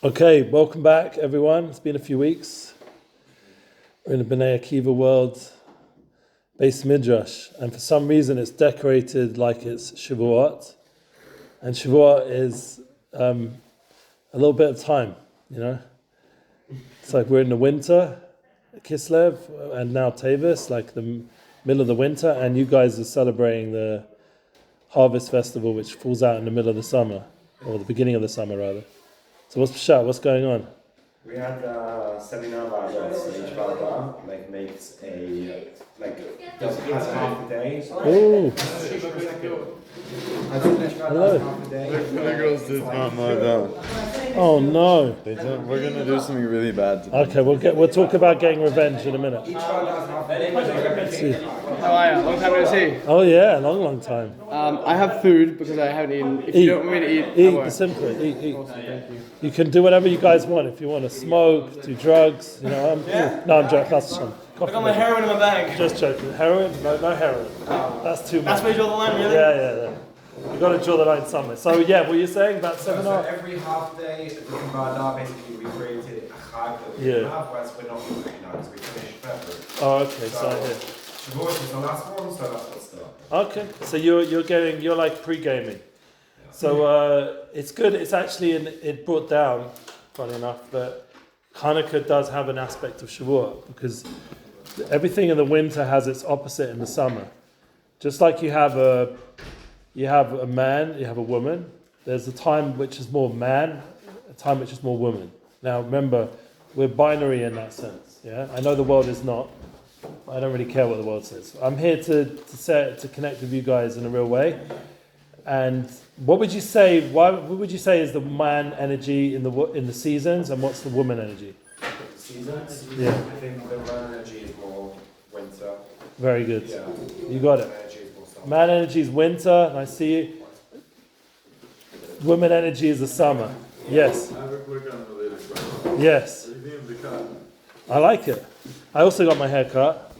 Okay, welcome back, everyone. It's been a few weeks. We're in the Bnei Akiva world, Beis Midrash, and for some reason it's decorated like it's Shavuot, and Shavuot is a little bit of time, you know. It's like we're in the winter, Kislev, and now Tevis, like the middle of the winter, and you guys are celebrating the Harvest Festival, which falls out in the middle of the summer, or the beginning of the summer, rather. So what's Pshat? What's going on? We had a seminar about each Gaza, makes a, has half a day. Ooh. Hello. The girls did not know that. Oh no. We're gonna do something really bad today. Okay, we'll talk about getting revenge in a minute. Each Gaza has half a day. How are you? Long time no see. Oh yeah, long time. I have food because I haven't eaten. If you don't want me to eat, I Eat, won't. simply eat. Awesome, thank you. You can do whatever you guys want. If you want to smoke, do drugs, you know. I'm joking. That's I got my heroin in my bag. Just joking. Heroin? No heroin. That's too much. That's where you draw the line, really? Yeah. You got to draw the line somewhere. So yeah, what you're saying about So seminar? every half day, a different Gaza, basically we created a chag that we have, whereas we're not doing it now because we finished February. Oh, okay. So yeah. Shavuot is the last one, so that's what's still. Okay, so you're like pre-gaming. So it's good. It's actually it brought down, funny enough, that Hanukkah does have an aspect of Shavuot because everything in the winter has its opposite in the summer. Just like you have a man, you have a woman. There's a time which is more man, a time which is more woman. Now remember, we're binary in that sense. Yeah, I know the world is not. I don't really care what the world says. I'm here to connect with you guys in a real way. And what would you say? What would you say is the man energy in the seasons, and what's the woman energy? Seasons? Yeah. I think the man energy is more winter. Very good. Yeah. You got it. Man energy is more summer. Man energy is winter, and I see you. Woman energy is the summer. Yes. I have a quick unrelated question. Yes. Are you being the cut? I like it. I also got my hair cut.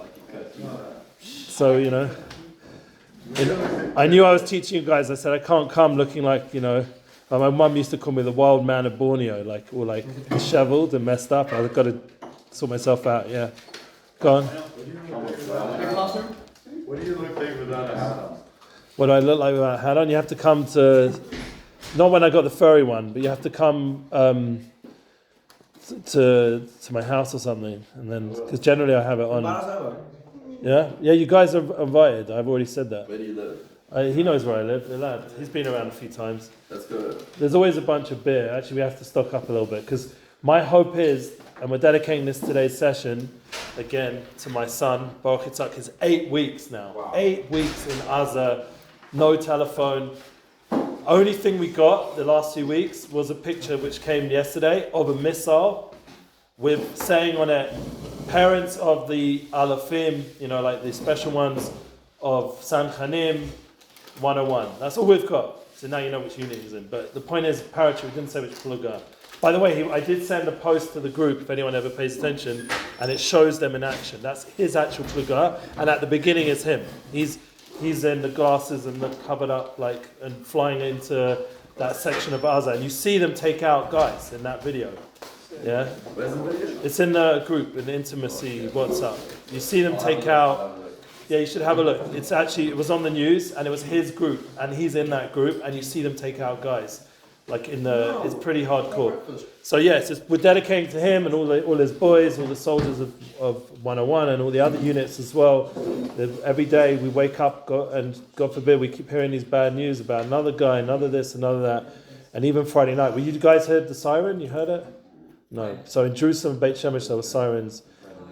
So, you know. I knew I was teaching you guys. I said I can't come looking like, you know, my mum used to call me the wild man of Borneo, like all like disheveled and messed up. I've got to sort myself out. Yeah, go on. What do you look like without a hat on? What do I look like without a hat on? You have to come to, not when I got the furry one, but you have to come to my house or something, and then because generally I have it on. Yeah. You guys are invited. I've already said that. Where do you live? He knows where I live, the lad. He's been around a few times. That's good. There's always a bunch of beer. Actually, we have to stock up a little bit because my hope is, and we're dedicating this today's session again to my son, Baruch Yitzhak. It's 8 weeks now. Wow. 8 weeks in Gaza, no telephone. Only thing we got the last 2 weeks was a picture which came yesterday of a missile with saying on it, parents of the Alafim, you know, like the special ones of Sanchanim 101. That's all we've got. So now you know which unit he's in. But the point is, paratrooper, we didn't say which pluga. By the way, I did send a post to the group, if anyone ever pays attention, and it shows them in action. That's his actual pluga, and at the beginning is him. He's in the glasses and the covered up, like, and flying into that section of Gaza. And you see them take out guys in that video. Yeah? Where's the video? It's in the group, in the intimacy WhatsApp. You see them take out. Yeah, you should have a look. It was on the news, and it was his group, and he's in that group, and you see them take out guys. Like it's pretty hardcore. So yes, we're dedicating to him and all his boys, all the soldiers of 101 and all the other units as well. Every day we wake up, and God forbid we keep hearing these bad news about another guy, another this, another that. And even Friday night, you guys heard the siren? You heard it? No. So in Jerusalem, Beit Shemesh, there were sirens,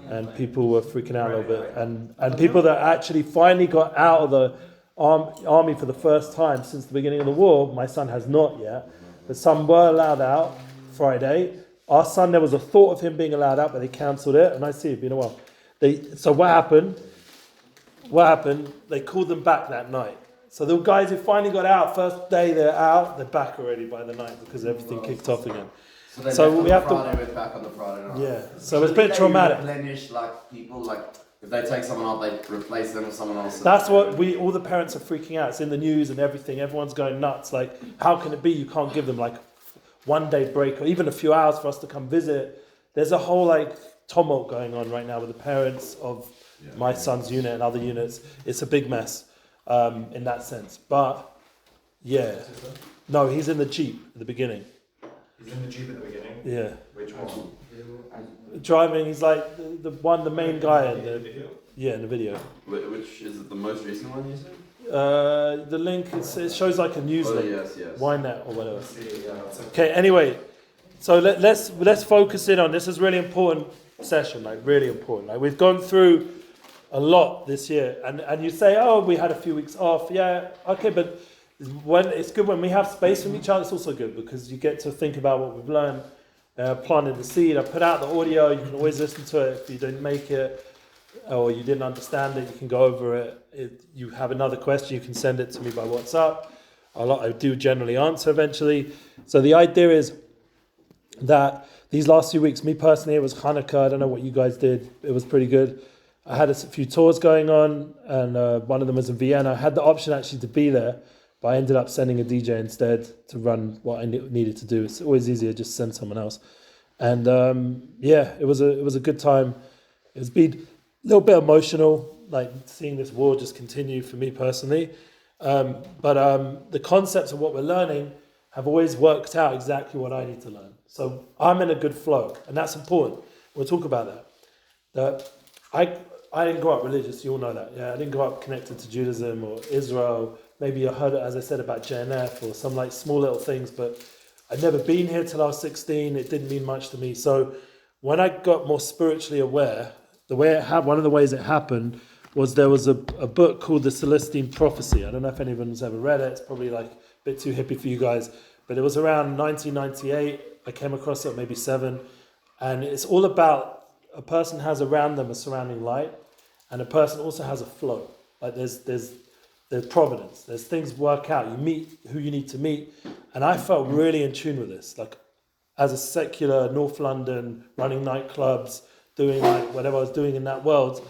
and people were freaking out a little bit. And people that actually finally got out of the army for the first time since the beginning of the war, my son has not yet, but some were allowed out Friday. Our son, there was a thought of him being allowed out, but they cancelled it, and I see it's been a while. So what happened? They called them back that night. So the guys who finally got out, first day they're out, they're back already by the night because everything kicked off again. So we have Friday, we're back on the Friday night. Yeah, so it's a bit traumatic. Replenish, like, people, like, if they take someone off, they replace them with someone else. That's what all the parents are freaking out. It's in the news and everything. Everyone's going nuts. Like, how can it be you can't give them like one day break or even a few hours for us to come visit. There's a whole like tumult going on right now with the parents of my son's unit and other units. It's a big mess in that sense. But yeah, no, he's in the Jeep at the beginning. He's in the Jeep at the beginning? Yeah. Which one? Driving, he's like the main guy in the video. Yeah, in the video. Which is it, the most recent one you said? The link it shows like a news link. Yes. YNet or whatever. Yeah, Okay. Anyway, so let's focus in on this. Is really important session, like really important. Like we've gone through a lot this year, and you say, oh, we had a few weeks off. Yeah, okay, but when it's good when we have space from each other. It's also good because you get to think about what we've learned. Planted the seed. I put out the audio. You can always listen to it if you didn't make it or you didn't understand it. You can go over it. If you have another question, you can send it to me by WhatsApp. I do generally answer eventually. So the idea is that these last few weeks, me personally, it was Hanukkah. I don't know what you guys did. It was pretty good. I had a few tours going on, and one of them was in Vienna. I had the option actually to be there, but I ended up sending a DJ instead to run what I needed to do. It's always easier just to send someone else. And it was a good time. It's been a little bit emotional, like seeing this war just continue for me personally. But the concepts of what we're learning have always worked out exactly what I need to learn. So I'm in a good flow, and that's important. We'll talk about that. That I didn't grow up religious, you all know that. Yeah, I didn't grow up connected to Judaism or Israel. Maybe I heard it, as I said, about JNF or some like small little things, but I'd never been here till I was 16. It didn't mean much to me. So when I got more spiritually aware, one of the ways it happened was there was a book called The Celestine Prophecy. I don't know if anyone's ever read it. It's probably like a bit too hippie for you guys, but it was around 1998. I came across it, maybe 7, and it's all about a person has around them a surrounding light, and a person also has a flow. Like there's providence. There's things work out. You meet who you need to meet, and I felt really in tune with this. Like as a secular North London running nightclubs, doing like whatever I was doing in that world,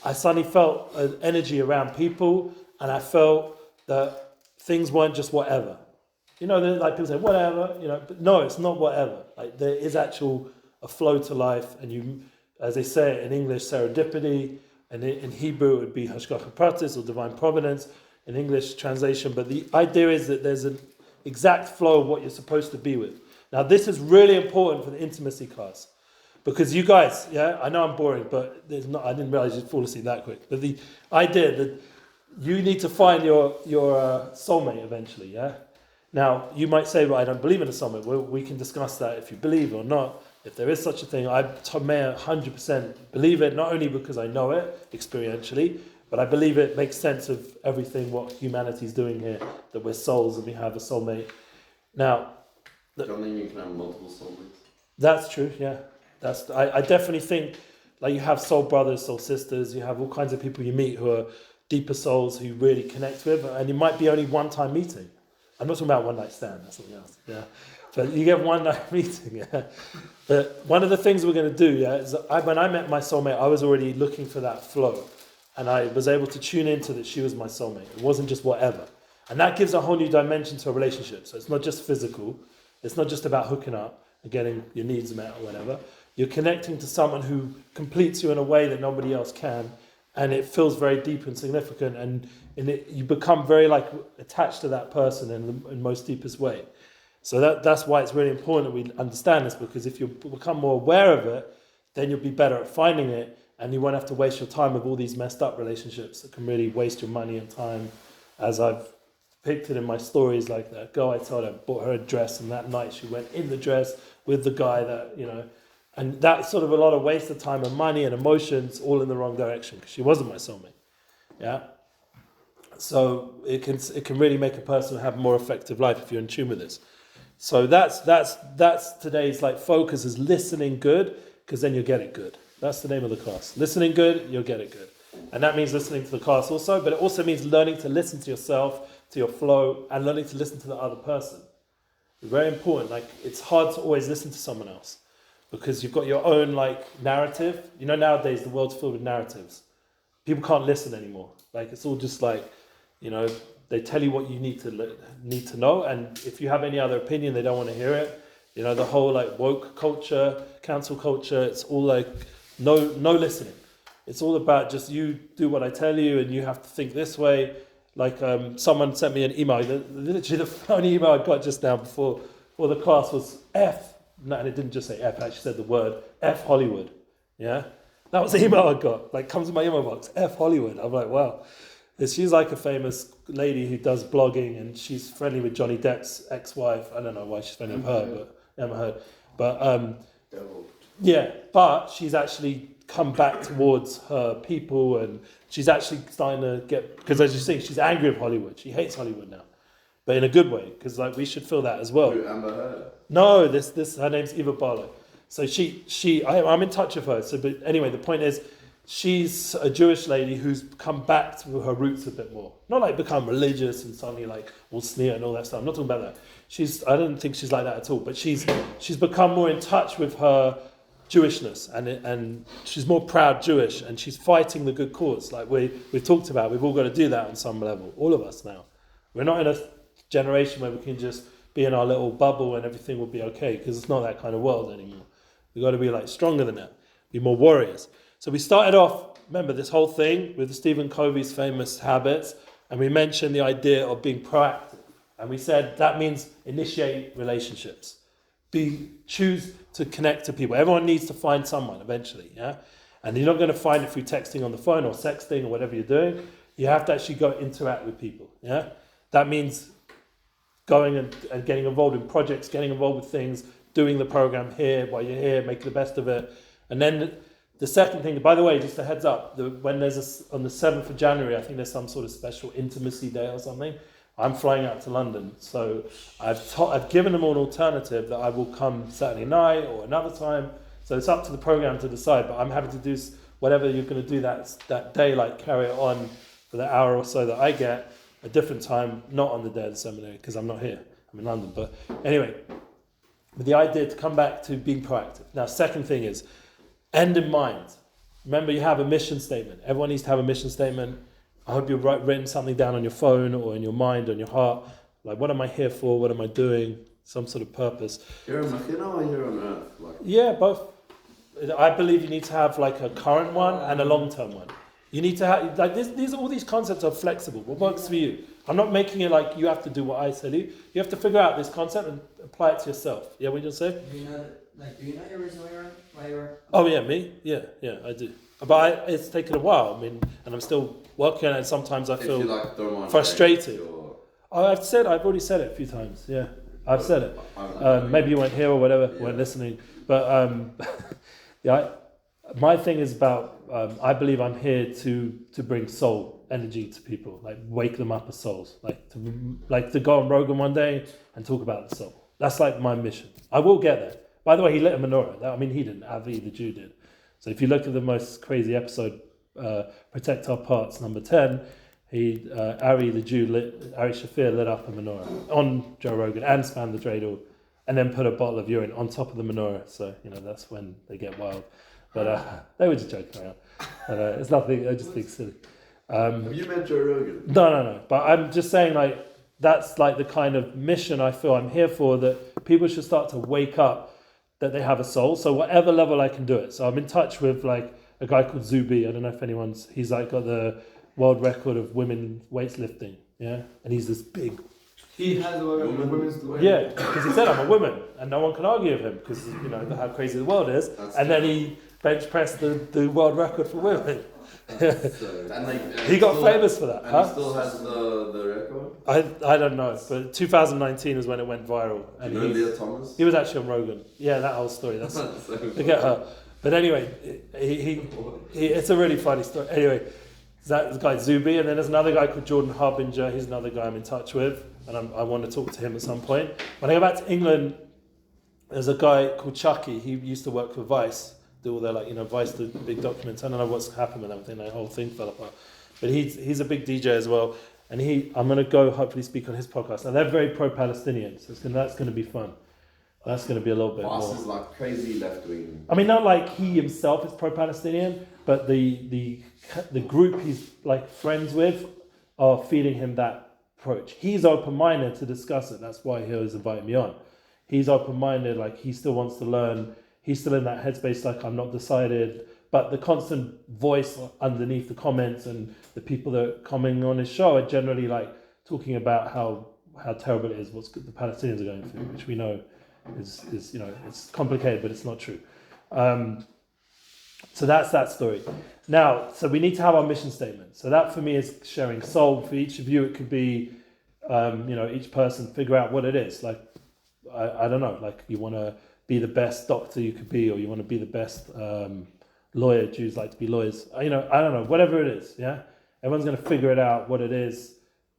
I suddenly felt an energy around people, and I felt that things weren't just whatever. You know, like people say whatever. You know, but no, it's not whatever. Like there is a flow to life, and you, as they say it in English, serendipity. And in Hebrew, it would be hashgacha pratis or divine providence in English translation. But the idea is that there's an exact flow of what you're supposed to be with. Now, this is really important for the intimacy class. Because you guys, yeah, I know I'm boring, but I didn't realize you'd fall asleep that quick. But the idea that you need to find your soulmate eventually, yeah? Now, you might say, well, I don't believe in a soulmate. Well, we can discuss that if you believe or not. If there is such a thing, I may 100% believe it, not only because I know it experientially, but I believe it makes sense of everything what humanity is doing here, that we're souls and we have a soulmate. Now, Don't think you can have multiple soulmates. That's true, yeah. I definitely think like you have soul brothers, soul sisters, you have all kinds of people you meet who are deeper souls who you really connect with, and it might be only one-time meeting. I'm not talking about one-night stand, that's something else, yeah. But you get one-night meeting, yeah. But one of the things we're going to do, yeah, is when I met my soulmate, I was already looking for that flow. And I was able to tune into that she was my soulmate. It wasn't just whatever. And that gives a whole new dimension to a relationship. So it's not just physical. It's not just about hooking up and getting your needs met or whatever. You're connecting to someone who completes you in a way that nobody else can. And it feels very deep and significant. And you become very like attached to that person in the most deepest way. So that's why it's really important that we understand this, because if you become more aware of it, then you'll be better at finding it, and you won't have to waste your time with all these messed up relationships that can really waste your money and time. As I've depicted in my stories, like that girl I told, I bought her a dress, and that night she went in the dress with the guy that, you know, and that's sort of a lot of waste of time and money and emotions all in the wrong direction, because she wasn't my soulmate. Yeah. So it can really make a person have a more effective life if you're in tune with this. So that's today's like focus is listening good, because then you'll get it good. That's the name of the class. Listening good, you'll get it good. And that means listening to the class also, but it also means learning to listen to yourself, to your flow, and learning to listen to the other person. It's very important. Like it's hard to always listen to someone else because you've got your own like narrative. You know, nowadays the world's filled with narratives. People can't listen anymore. Like it's all just like, you know, they tell you what you need to know, and if you have any other opinion, they don't want to hear it. You know, the whole like woke culture, cancel culture, it's all like no listening. It's all about just you do what I tell you and you have to think this way. Like someone sent me an email, literally the only email I got just now before the class was F, no, and it didn't just say F, it actually said the word F Hollywood, yeah? That was the email I got, like comes in my email box, F Hollywood. I'm like, wow. She's like a famous lady who does blogging and she's friendly with Johnny Depp's ex-wife. I don't know why she's friendly with her, but never heard. But yeah, but she's actually come back towards her people and she's actually starting to get, because as you see, she's angry with Hollywood. She hates Hollywood now, but in a good way, because like we should feel that as well. Amber Heard? No, this her name's Eva Barlow. So I'm in touch with her. So, but anyway, the point is, she's a Jewish lady who's come back to her roots a bit more. Not like become religious and suddenly like all sneer and all that stuff. I'm not talking about that. I don't think she's like that at all. But she's become more in touch with her Jewishness and she's more proud Jewish and she's fighting the good cause. Like we've talked about, we've all got to do that on some level. All of us now. We're not in a generation where we can just be in our little bubble and everything will be okay, because it's not that kind of world anymore. We've got to be like stronger than that. Be more warriors. So we started off, remember this whole thing with Stephen Covey's famous habits, and we mentioned the idea of being proactive. And we said that means initiate relationships. Choose to connect to people. Everyone needs to find someone eventually, yeah? And you're not going to find it through texting on the phone or sexting or whatever you're doing. You have to actually go interact with people, yeah? That means going and getting involved in projects, getting involved with things, doing the program here while you're here, making the best of it. And then the second thing, by the way, just a heads up, when there's on the 7th of January, I think there's some sort of special intimacy day or something. I'm flying out to London, so I've given them an alternative that I will come Saturday night or another time. So it's up to the program to decide, but I'm happy to do whatever you're going to do that day, like carry it on for the hour or so that I get, a different time, not on the day of the seminary, because I'm not here, I'm in London. But anyway, with the idea to come back to being proactive. Now, second thing is, end in mind. Remember, you have a mission statement. Everyone needs to have a mission statement. I hope you've written something down on your phone or in your mind, on your heart. Like, what am I here for? What am I doing? Some sort of purpose. You're a Mechina or you're on Earth? Like, yeah, both. I believe you need to have like a current one and a long-term one. You need to have, like, all these concepts are flexible. What works for you? I'm not making it like you have to do what I tell you. You have to figure out this concept and apply it to yourself. Yeah, what did you say? Do you know your reason why you were? Oh yeah, me? Yeah, I do. But it's taken a while. I mean, and I'm still working on it. Sometimes I feel frustrated. I've already said it a few times. Yeah, I've said it. Maybe you weren't here or whatever, weren't listening. But yeah, my thing is about. I believe I'm here to bring soul energy to people, like wake them up as souls, like to go on Rogan one day and talk about the soul. That's like my mission. I will get there. By the way, he lit a menorah. He didn't. Avi the Jew did. So if you look at the most crazy episode, Protect Our Parts, number 10, Ari the Jew, Ari Shafir lit up a menorah on Joe Rogan and spanned the dreidel, and then put a bottle of urine on top of the menorah. So, that's when they get wild. But they were just joking around. It's nothing, I just think silly. Have you met Joe Rogan? No. But I'm just saying, like, that's like the kind of mission I feel I'm here for, that people should start to wake up that they have a soul. So whatever level I can do it. So I'm in touch with like a guy called Zubi. I don't know if he's like got the world record of women weightlifting. Yeah. And he's this big. He has a women's weight. Yeah, because he said I'm a woman and no one can argue with him because, how crazy the world is. And then he bench pressed the world record for women. He got famous for that. And he still has the record? I don't know, but 2019 is when it went viral. And Leah Thomas? He was actually on Rogan. Yeah, that whole story. That's forget her. But anyway, he it's a really funny story. Anyway, that guy Zubi, and then there's another guy called Jordan Harbinger. He's another guy I'm in touch with, and I want to talk to him at some point. When I go back to England, there's a guy called Chucky. He used to work for Vice. Do all their Vice, the big documents. I don't know what's happened with everything. The whole thing fell apart. But he's a big DJ as well, and I'm going to go hopefully speak on his podcast. Now they're very pro-Palestinian, so that's going to be fun. That's going to be a little bit more. Boss is like crazy left wing. Not like he himself is pro-Palestinian, but the group he's like friends with are feeding him that approach. He's open-minded to discuss it. That's why he was inviting me on. he's open-minded, like he still wants to learn. He's still in that headspace, like I'm not decided. But the constant voice underneath the comments and the people that are commenting on his show are generally like talking about how terrible it is, what the Palestinians are going through, which we know is it's complicated, but it's not true. So that's that story. Now, so we need to have our mission statement. So that for me is sharing soul. For each of you, it could be, each person figure out what it is. Like, I don't know, like you want to be the best doctor you could be, or you want to be the best lawyer. Jews like to be lawyers. I don't know, whatever it is, yeah? Everyone's going to figure it out, what it is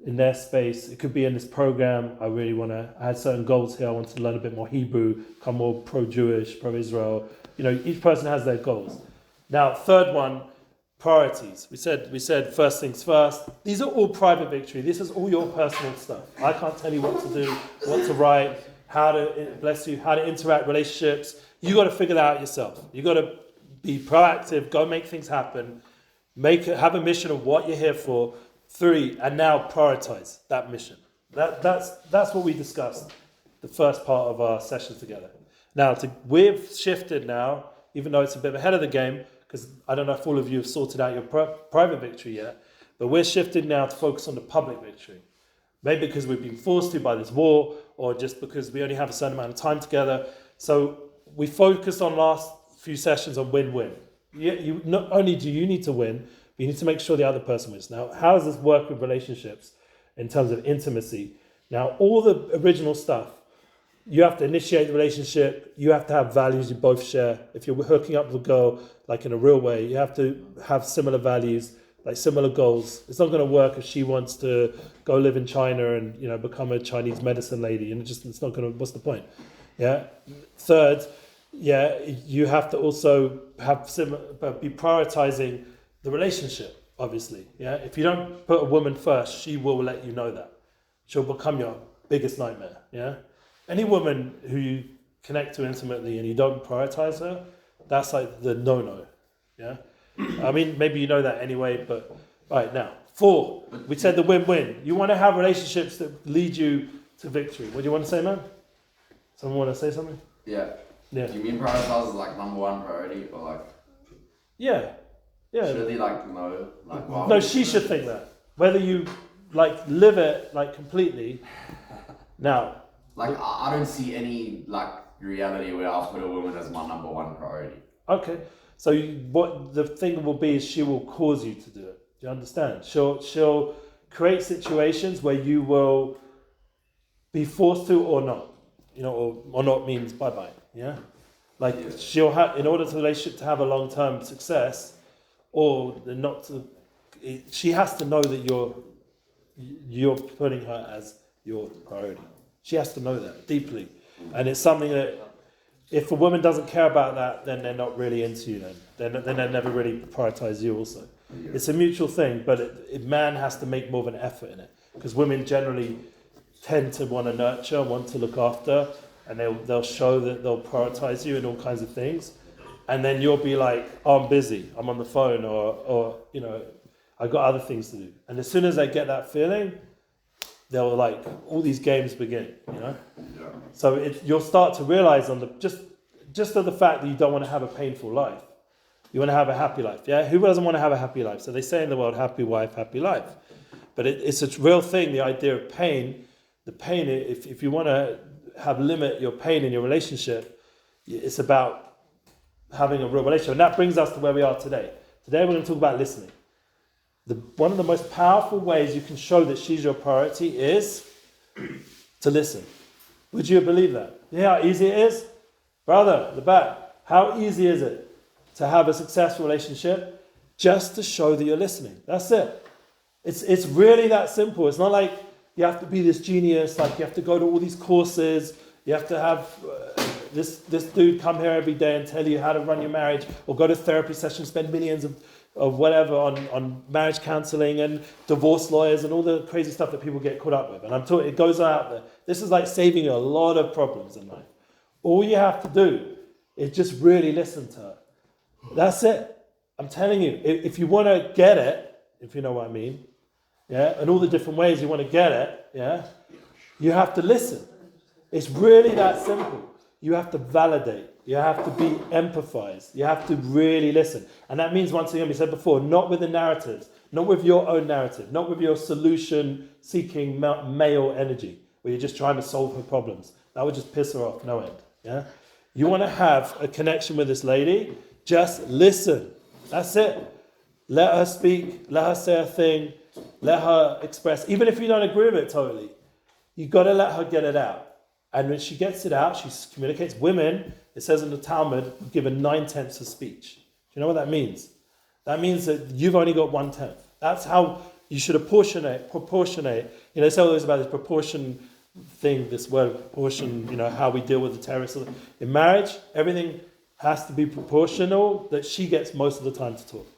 in their space. It could be in this program. I had certain goals here. I want to learn a bit more Hebrew, become more pro-Jewish, pro-Israel. Each person has their goals. Now, third one, priorities. We said first things first. These are all private victory. This is all your personal stuff. I can't tell you what to do, what to write, how to interact relationships. You got to figure that out yourself. You got to be proactive, go make things happen, have a mission of what you're here for. 3, and now prioritize that mission. That's what we discussed the first part of our session together. Now, we've shifted now, even though it's a bit ahead of the game, because I don't know if all of you have sorted out your private victory yet, but we're shifted now to focus on the public victory. Maybe because we've been forced to by this war, or just because we only have a certain amount of time together. So we focused on last few sessions on win-win. Not only do you need to win, but you need to make sure the other person wins. Now, how does this work with relationships in terms of intimacy? Now, all the original stuff, you have to initiate the relationship. You have to have values you both share. If you're hooking up with a girl, like in a real way, you have to have similar values, like similar goals. It's not going to work if she wants to go live in China and become a Chinese medicine lady. It's not going to. What's the point? Yeah. Third, you have to also be prioritizing the relationship. Obviously, yeah. If you don't put a woman first, she will let you know that. She'll become your biggest nightmare. Yeah. Any woman who you connect to intimately and you don't prioritize her, that's like the no-no, yeah? I mean, maybe you know that anyway, but... All right, now, 4, we said the win-win. You want to have relationships that lead you to victory. What do you want to say, man? Someone want to say something? Yeah. Do you mean prioritize as like number 1 priority, or like... Yeah. Should he know? No, she should think that. Whether you, live it, completely... Now... I don't see any reality where I'll put a woman as my number 1 priority. Okay, so what the thing will be is she will cause you to do it. Do you understand? She'll create situations where you will be forced to or not. Or not means bye-bye. Yeah, she'll have, in order for the relationship to have a long-term success, or not to. She has to know that you're putting her as your priority. She has to know that deeply. And it's something that, if a woman doesn't care about that, then they're not really into you then. Then they never really prioritize you also. Yeah. It's a mutual thing, but man has to make more of an effort in it. Because women generally tend to want to nurture, want to look after, and they'll show that they'll prioritize you in all kinds of things. And then you'll be like, oh, I'm busy, I'm on the phone, or I've got other things to do. And as soon as they get that feeling, they'll all these games begin, Yeah. So you'll start to realize just of the fact that you don't want to have a painful life. You want to have a happy life, yeah? Who doesn't want to have a happy life? So they say in the world, happy wife, happy life. But it's a real thing, the idea of pain. The pain, if you want to limit your pain in your relationship, it's about having a real relationship. And that brings us to where we are today. Today we're going to talk about listening. One of the most powerful ways you can show that she's your priority is to listen. Would you believe that? You know how easy it is? Brother, the back, how easy is it to have a successful relationship just to show that you're listening? That's it. It's really that simple. It's not like you have to be this genius, you have to go to all these courses, you have to have this dude come here every day and tell you how to run your marriage, or go to therapy sessions, spend millions of whatever on marriage counseling and divorce lawyers and all the crazy stuff that people get caught up with. And I'm talking, it goes out there. This is like saving you a lot of problems in life. All you have to do is just really listen to her. That's it. I'm telling you, if you want to get it, if you know what I mean, yeah, and all the different ways you want to get it, yeah, you have to listen. It's really that simple. You have to validate. You have to be empathized. You have to really listen. And that means, once again, we said before, not with the narratives, not with your own narrative, not with your solution-seeking male energy, where you're just trying to solve her problems. That would just piss her off, no end. Yeah? You want to have a connection with this lady, just listen. That's it. Let her speak, let her say a thing, let her express, even if you don't agree with it totally, you've got to let her get it out. And when she gets it out, she communicates. Women, it says in the Talmud, are given 9/10 of speech. Do you know what that means? That means that you've only got 1/10. That's how you should proportionate. You know, they say always about this proportion thing, this word proportion, you know, how we deal with the terrorists. In marriage, everything has to be proportional, that she gets most of the time to talk.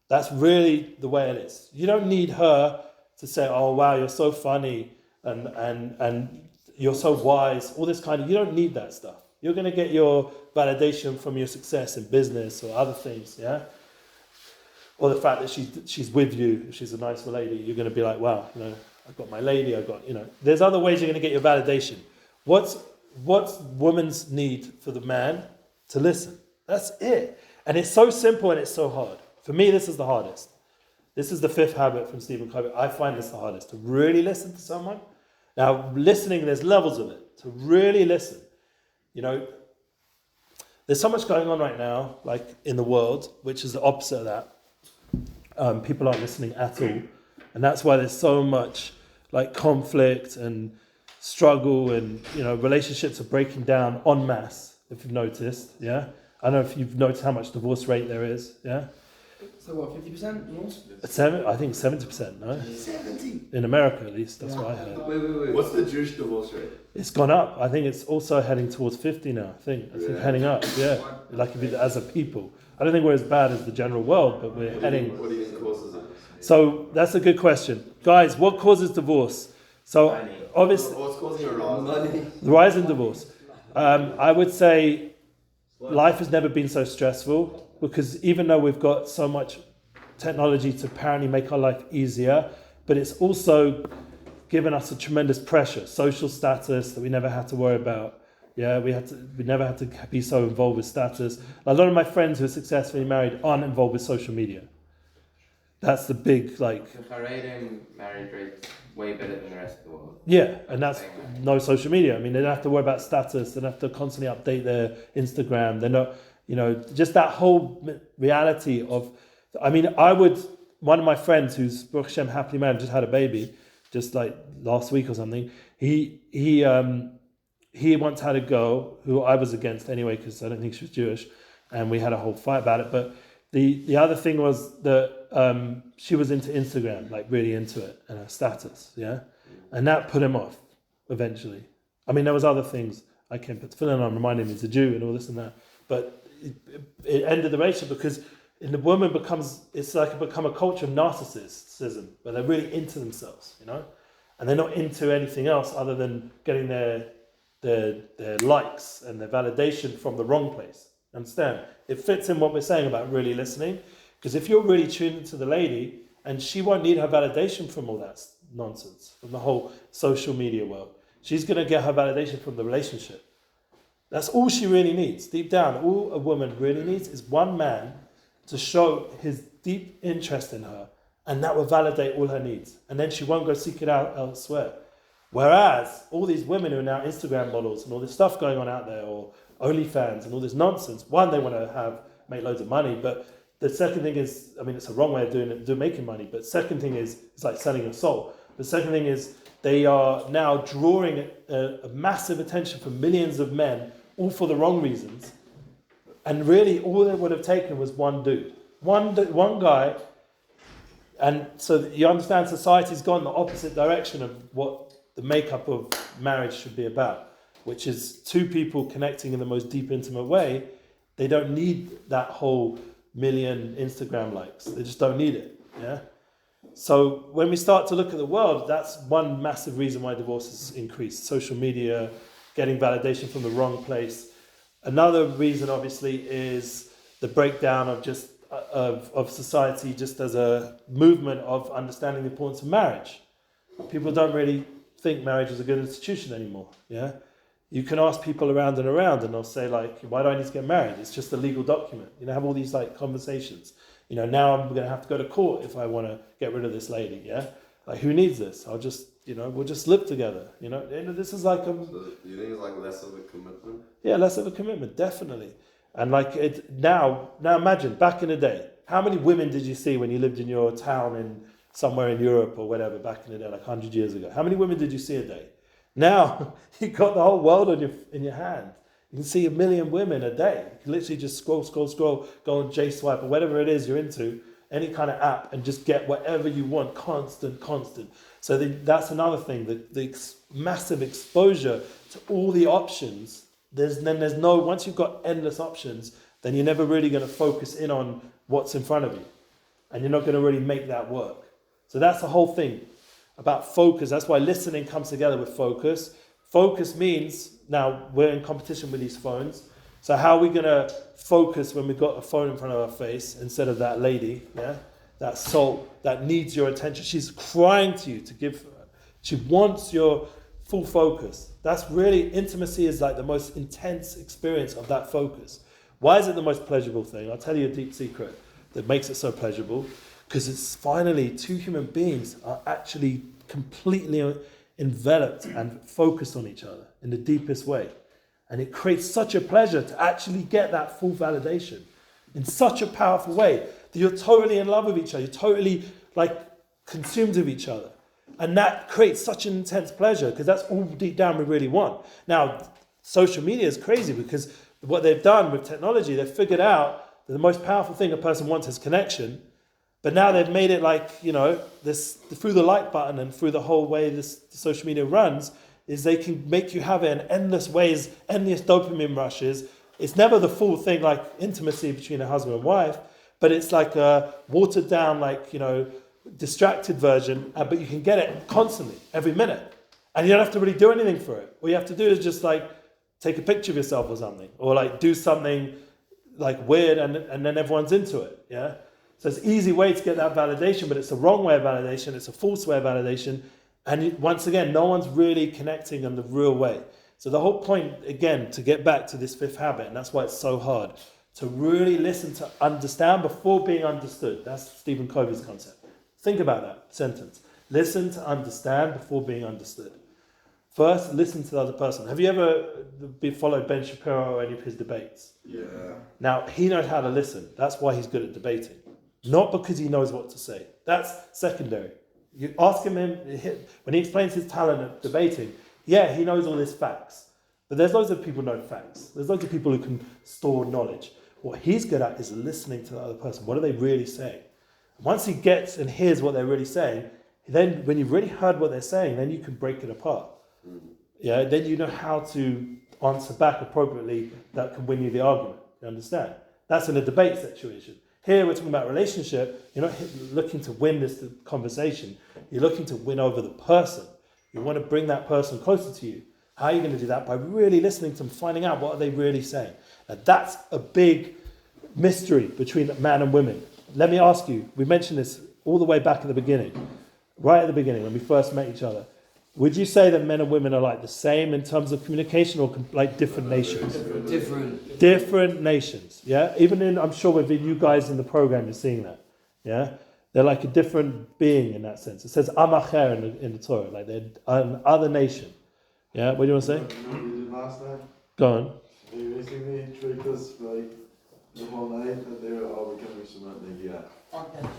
That's really the way it is. You don't need her to say, oh wow, you're so funny and you're so wise, all this kind of, you don't need that stuff. You're going to get your validation from your success in business or other things, yeah? Or the fact that she's with you, if she's a nice lady, you're going to be like, wow, you know, I've got my lady, I've got, you know. There's other ways you're going to get your validation. What's woman's need for the man? To listen. That's it. And it's so simple and it's so hard. For me, this is the hardest. This is the 5th habit from Stephen Covey. I find this the hardest, to really listen to someone. Now, listening, there's levels of it. To really listen. You know, there's so much going on right now, like in the world, which is the opposite of that. People aren't listening at all. And that's why there's so much like conflict and struggle, and, you know, relationships are breaking down en masse, if you've noticed, yeah? I don't know if you've noticed how much divorce rate there is, yeah? So what, 50% more? I think 70%, no? 70? In America, at least, that's what I heard. Wait. What's the Jewish divorce rate? It's gone up. I think it's also heading towards 50 now, I think heading up, yeah. Like if as a people. I don't think we're as bad as the general world, but we're heading... What do you think causes it? So, that's a good question. Guys, what causes divorce? So, obviously... What's causing a rise? The rise in divorce. I would say life has never been so stressful, because even though we've got so much technology to apparently make our life easier, but it's also given us a tremendous pressure, social status that we never had to worry about. Yeah, we never had to be so involved with status. A lot of my friends who are successfully married aren't involved with social media. That's the big, like... The Haredi marriage rate's way better than the rest of the world. Yeah, and that's no social media. I mean, they don't have to worry about status. They don't have to constantly update their Instagram. They're not, you know, just that whole reality of... I mean, one of my friends who's, Baruch Hashem, happily married, just had a baby, just like last week or something. He once had a girl who I was against anyway, because I don't think she was Jewish, and we had a whole fight about it. But the other thing was that she was into Instagram, like really into it, and her status, yeah? And that put him off, eventually. I mean, there was other things I came to fill in on, reminding me he's a Jew and all this and that. But it ended the relationship, because in the woman it's like become a culture of narcissism, where they're really into themselves, you know? And they're not into anything else other than getting their likes and their validation from the wrong place. Understand? It fits in what we're saying about really listening, because if you're really tuned into the lady, and she won't need her validation from all that nonsense, from the whole social media world. She's going to get her validation from the relationship. That's all she really needs. Deep down, all a woman really needs is one man to show his deep interest in her, and that will validate all her needs. And then she won't go seek it out elsewhere. Whereas all these women who are now Instagram models and all this stuff going on out there, or OnlyFans and all this nonsense, one, they want to make loads of money, but the second thing is, I mean, it's a wrong way of doing it, making money, but second thing is, it's like selling your soul. The second thing is, they are now drawing a massive attention from millions of men, all for the wrong reasons. And really, all they would have taken was one dude. One guy. And so you understand, society's gone the opposite direction of what the makeup of marriage should be about, which is two people connecting in the most deep, intimate way. They don't need that whole million Instagram likes. They just don't need it. Yeah. So when we start to look at the world, that's one massive reason why divorce has increased. Social media, getting validation from the wrong place. Another reason, obviously, is the breakdown of society, just as a movement of understanding the importance of marriage. People don't really think marriage is a good institution anymore. Yeah. You can ask people around and around, and they'll say like, "Why do I need to get married? It's just a legal document." Have all these like conversations. Now I'm going to have to go to court if I want to get rid of this lady. Yeah, like who needs this? I'll just, we'll just live together. This is like So you think it's like less of a commitment? yeah, less of a commitment, definitely. And like it now imagine back in the day, how many women did you see when you lived in your town in somewhere in Europe or whatever back in the day, like 100 years ago? How many women did you see a day? Now you've got the whole world in your hand. You can see 1 million women a day. You can literally just scroll, go on JSwipe or whatever it is you're into, any kind of app, and just get whatever you want, constant. So that's another thing, the massive exposure to all the options. Once you've got endless options, then you're never really going to focus in on what's in front of you. And you're not going to really make that work. So that's the whole thing about focus. That's why listening comes together with focus. Focus means, now we're in competition with these phones. So how are we going to focus when we've got a phone in front of our face instead of that lady, that soul that needs your attention? She's crying to you to give her. She wants your full focus. That's really, intimacy is like the most intense experience of that focus. Why is it the most pleasurable thing? I'll tell you a deep secret that makes it so pleasurable. Because it's finally two human beings are actually completely enveloped and focused on each other in the deepest way. And it creates such a pleasure to actually get that full validation in such a powerful way that you're totally in love with each other. You're totally like consumed with each other. And that creates such an intense pleasure because that's all deep down we really want. Now, social media is crazy because what they've done with technology, they've figured out that the most powerful thing a person wants is connection. But now they've made it like, this through the like button and through the whole way this social media runs, is they can make you have it in endless ways, endless dopamine rushes. It's never the full thing like intimacy between a husband and wife, but it's like a watered down, like, distracted version, but you can get it constantly, every minute. And you don't have to really do anything for it. All you have to do is just like take a picture of yourself or something, or like do something like weird and then everyone's into it, yeah? So it's an easy way to get that validation, but it's the wrong way of validation. It's a false way of validation. And once again, no one's really connecting in the real way. So the whole point, again, to get back to this fifth habit, and that's why it's so hard, to really listen to understand before being understood. That's Stephen Covey's concept. Think about that sentence. Listen to understand before being understood. First, listen to the other person. Have you ever followed Ben Shapiro or any of his debates? Yeah. Now, he knows how to listen. That's why he's good at debating. Not because he knows what to say. That's secondary. You ask him when he explains his talent at debating, yeah, he knows all his facts. But there's loads of people who know facts. There's loads of people who can store knowledge. What he's good at is listening to the other person. What are they really saying? Once he gets and hears what they're really saying, then when you've really heard what they're saying, then you can break it apart. Yeah, then you know how to answer back appropriately that can win you the argument. You understand? That's in a debate situation. Here we're talking about relationship. You're not looking to win this conversation. You're looking to win over the person. You want to bring that person closer to you. How are you going to do that? By really listening to them, finding out what are they really saying. Now that's a big mystery between man and women. Let me ask you, we mentioned this all the way back at the beginning, right at the beginning when we first met each other. Would you say that men and women are like the same in terms of communication or like different nations? Different nations, yeah? Even I'm sure with you guys in the program, you're seeing that, yeah? They're like a different being in that sense. It says Amacher in the Torah, like they're an other nation. Yeah, what do you want to say? You know what we did last night? Go on. They basically tricked us for like the whole night that they were all becoming Shemat Negia. Fuck that.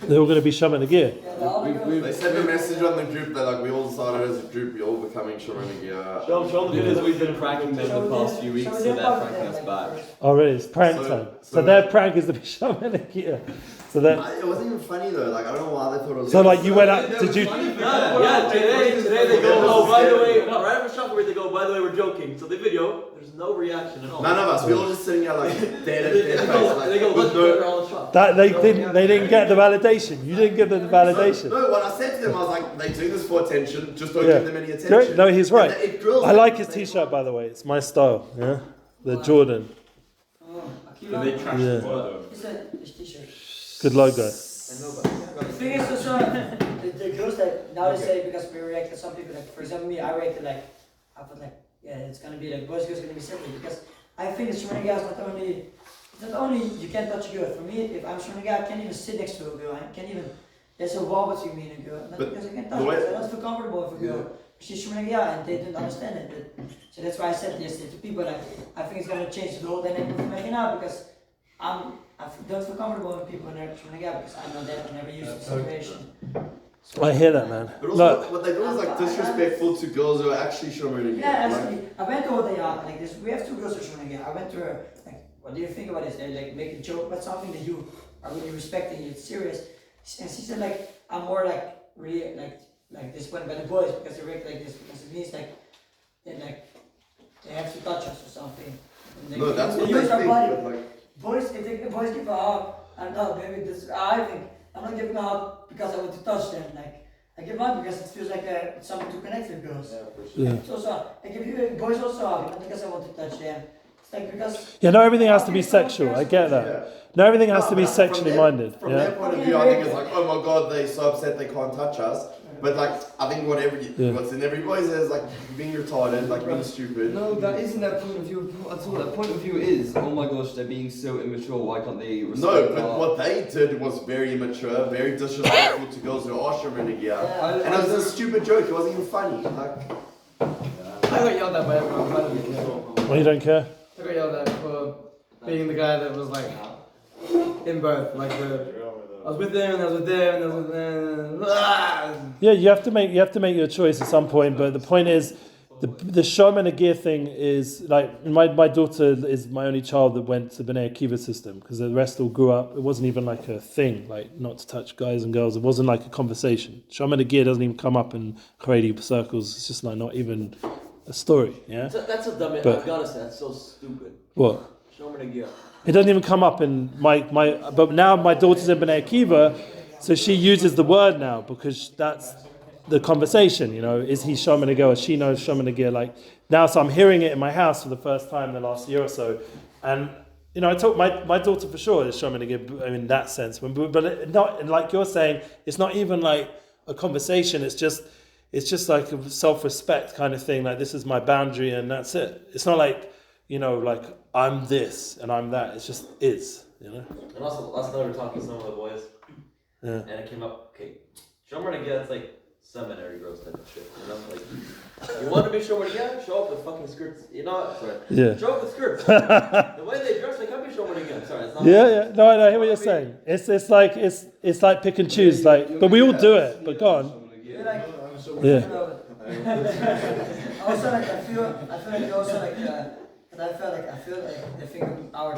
They're all going to be Shaman again. Yeah, they're all gonna- They sent a message on the group that like we all decided as a group we're all becoming Shemat Negia. Show the videos we've been pranking them the past few weeks, so they're pranking us back. Oh, really? It's prank time. So their prank is to be Shaman again. So then, It wasn't even funny though. Like I don't know why they thought it was. so like you went out, did you? Yeah, today they go, oh, by the way, no, right after shop where they go, by the way, we're joking. So the video, there's no reaction at all. None of us. We all just sitting here like dead They face. go, Like, they go, with let's no- go around the shop. That they didn't get the validation. You didn't give them the validation. No, what I said to them, I was like, they do this for attention. Just don't Yeah. give them any attention. Great. No, he's right. And it drills I them. like his t-shirt, by the way. It's my style. Yeah, the Jordan. Oh, And they Akiva. trashed Yeah. the photo. He said his t-shirt. Good logo. The thing is also, the girls that now they say because we react to some people, like for example me, I reacted like, I put like yeah, it's gonna be like boys girls gonna be separate because I think it's Shemona is not only you can't touch a girl. For me, if I'm Shemona, I can't even sit next to a girl. I can't even. There's a wall between me and a girl. Not But because I can't touch her. I don't feel comfortable with a girl. She's Shemona and they don't understand it. So that's why I said yesterday to people like I think it's gonna change the whole dynamic of Mechina because I don't feel comfortable with people in their Shemona because I'm not there. I never used the situation. So, I hear that, man. But also, Look, what they do is like disrespectful to girls who are actually Shomeri. yeah, actually, I went to what they are like this. We have two girls who are Shemona. I went to her like, what do you think about this? They like make a joke about something that you are really respecting. It's serious, and she said like I'm more like really like disappointed by the boys because they react like this because it means like they have to touch us or something. And No, that's what they use our think, body. but like, Boys, if the boys give a hug, I'm not maybe this. I think I'm not giving a hug because I want to touch them. Like I give a hug because it feels like it's something to connect with girls. yeah. It's also I give you boys also a hug, not because I want to touch them. It's like because Yeah, not everything has to be sexual. I get that. yeah. Not everything has No, to be but sexually minded. From Yeah. their point of view, I think it's like, oh my god, they're so upset they can't touch us. But like, I think what's in every boy's is like being retarded, like being stupid. No, that isn't their point of view at all. Their point of view is, oh my gosh, they're being so immature, why can't they respect No, but our... what they did was very immature, very disrespectful to girls who are Shomeri. yeah. And it was a stupid joke, it wasn't even funny. Like, I got yelled at by everyone. I don't care. Well, you don't care. I got yelled at for being the guy that was like in both. Like I was with them and I was with them and I was with them. Yeah, you have to make your choice at some point. But the point is, the Shom and gear thing is like my daughter is my only child that went to Bnei Akiva system because the rest all grew up. It wasn't even like a thing, like not to touch guys and girls. It wasn't like a conversation. Shom and gear doesn't even come up in Haredi circles. It's just like not even a story. Yeah. That's a dumb. But- I've gotta say, that's so stupid. What? Show me the gear. It doesn't even come up in my. But now my daughter's in Bnei Akiva, so she uses the word now because that's the conversation. You know, is he Shomer Negir? She knows Shomer Negir. Like now, so I'm hearing it in my house for the first time in the last year or so, and you know, I told my daughter for sure is Shomer Negir in that sense. But not like you're saying, it's not even like a conversation. It's just like a self-respect kind of thing. Like this is my boundary, and that's it. It's not like, you know, like I'm this and I'm that. It's just is, you know. And also, last night we were talking to some of the boys, Yeah. and it came up. Okay, Shomer Negir, it's like seminary girls type of shit. You know, like you want to be Shomer Negir, show up with fucking skirts. You know, sorry. Yeah. Show up with skirts. The way they dress, they can't be Shomer Negir. Sorry, it's not. Yeah. No, I hear what you're saying. It's like pick and choose. Like, but we all do it. But go on. You're like, Yeah. also like I feel like you also like I feel like they think our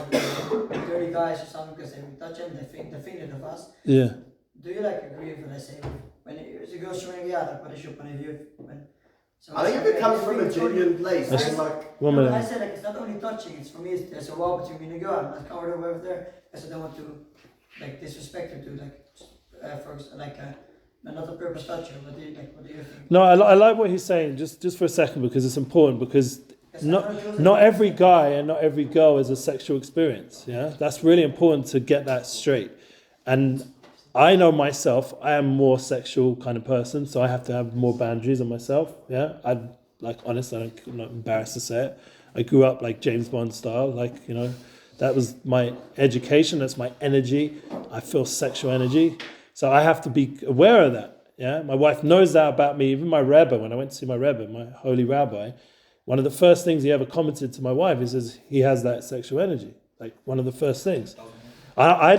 dirty guys or something because they touch them, they think it of us. Yeah. Do you like agree with what I say? When it's a girl showing like what is your point of view? So I think if it comes from a genuine place, That's- it's like, One I minute. said like it's not only touching. It's for me. There's a wall between me and a girl. I'm not comfortable over there because I don't want to like disrespect her to not a purpose toucher. What do you think? No, I like what he's saying. Just for a second because it's important because not every guy and not every girl is a sexual experience. Yeah, that's really important to get that straight. And I know myself, I am more sexual kind of person, so I have to have more boundaries on myself. Yeah, I'm not embarrassed to say it. I grew up like James Bond style, like, you know, that was my education, that's my energy. I feel sexual energy, so I have to be aware of that. Yeah, my wife knows that about me. Even my Rebbe, when I went to see my Rebbe, my holy rabbi, one of the first things he ever commented to my wife, he says he has that sexual energy. Like one of the first things. I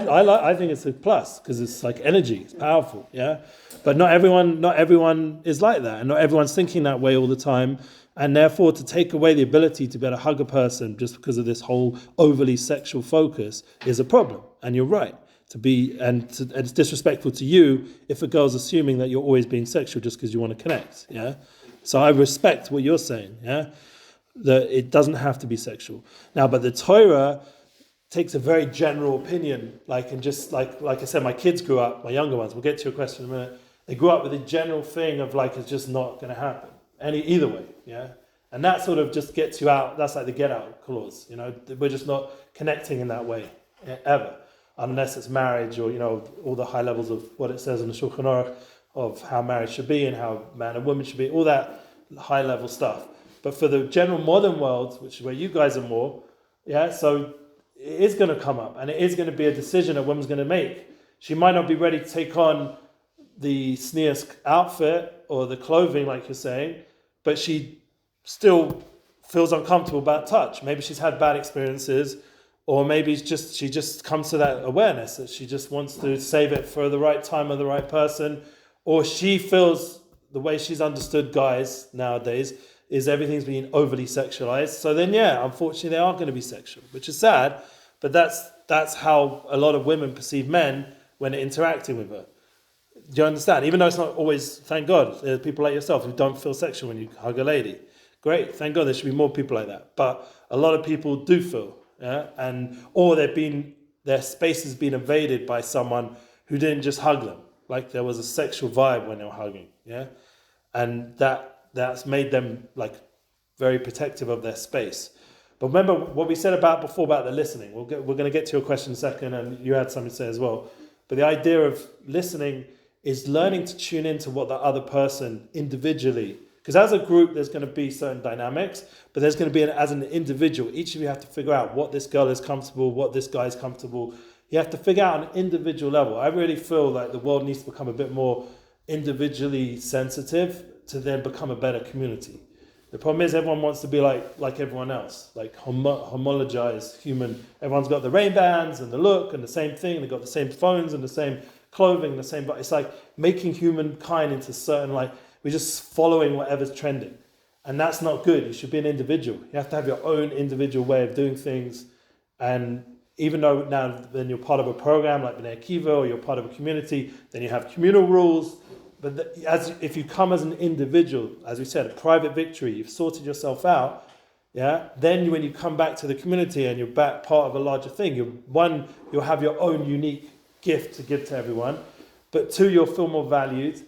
think it's a plus because it's like energy, it's powerful, yeah. But not everyone is like that, and not everyone's thinking that way all the time. And therefore, to take away the ability to be able to hug a person just because of this whole overly sexual focus is a problem. And you're right and it's disrespectful to you if a girl's assuming that you're always being sexual just because you want to connect, yeah. So I respect what you're saying, yeah. That it doesn't have to be sexual now, but the Torah takes a very general opinion, and just like I said, my kids grew up, my younger ones, we'll get to your question in a minute, they grew up with a general thing of it's just not going to happen, either way, yeah? And that sort of just gets you out, that's like the get out clause, you know, we're just not connecting in that way, ever, unless it's marriage or, you know, all the high levels of what it says in the Shulchan Aruch of how marriage should be and how man and woman should be, all that high level stuff. But for the general modern world, which is where you guys are more, yeah, so it is going to come up, and it is going to be a decision a woman's going to make. She might not be ready to take on the sneers outfit or the clothing, like you're saying, but she still feels uncomfortable about touch. Maybe she's had bad experiences, or maybe it's just she just comes to that awareness that she just wants to save it for the right time or the right person, or she feels the way she's understood guys nowadays is everything's being overly sexualized. So then, yeah, unfortunately, they are going to be sexual, which is sad, but that's how a lot of women perceive men when they're interacting with her. Do you understand? Even though it's not always, thank God, there are people like yourself who don't feel sexual when you hug a lady. Great, thank God there should be more people like that. But a lot of people do feel, yeah, or their space has been invaded by someone who didn't just hug them. Like there was a sexual vibe when they were hugging, yeah, and that's made them like very protective of their space. But remember what we said before about the listening. We're going to get to your question in a second, and you had something to say as well. But the idea of listening is learning to tune into what the other person individually, because as a group there's going to be certain dynamics, but there's going to be as an individual, each of you have to figure out what this girl is comfortable, what this guy is comfortable. You have to figure out on an individual level. I really feel like the world needs to become a bit more individually sensitive to then become a better community. The problem is everyone wants to be like everyone else, like homologized human. Everyone's got the Ray-Bans and the look and the same thing. They've got the same phones and the same clothing, the same. But it's like making humankind into certain, like we're just following whatever's trending, and that's not good. You should be an individual. You have to have your own individual way of doing things. And even though now then you're part of a program like Bnei Akiva or you're part of a community, then you have communal rules. But if you come as an individual, as we said, a private victory, you've sorted yourself out, yeah. Then when you come back to the community and you're back part of a larger thing, you'll have your own unique gift to give to everyone. But 2, you'll feel more valued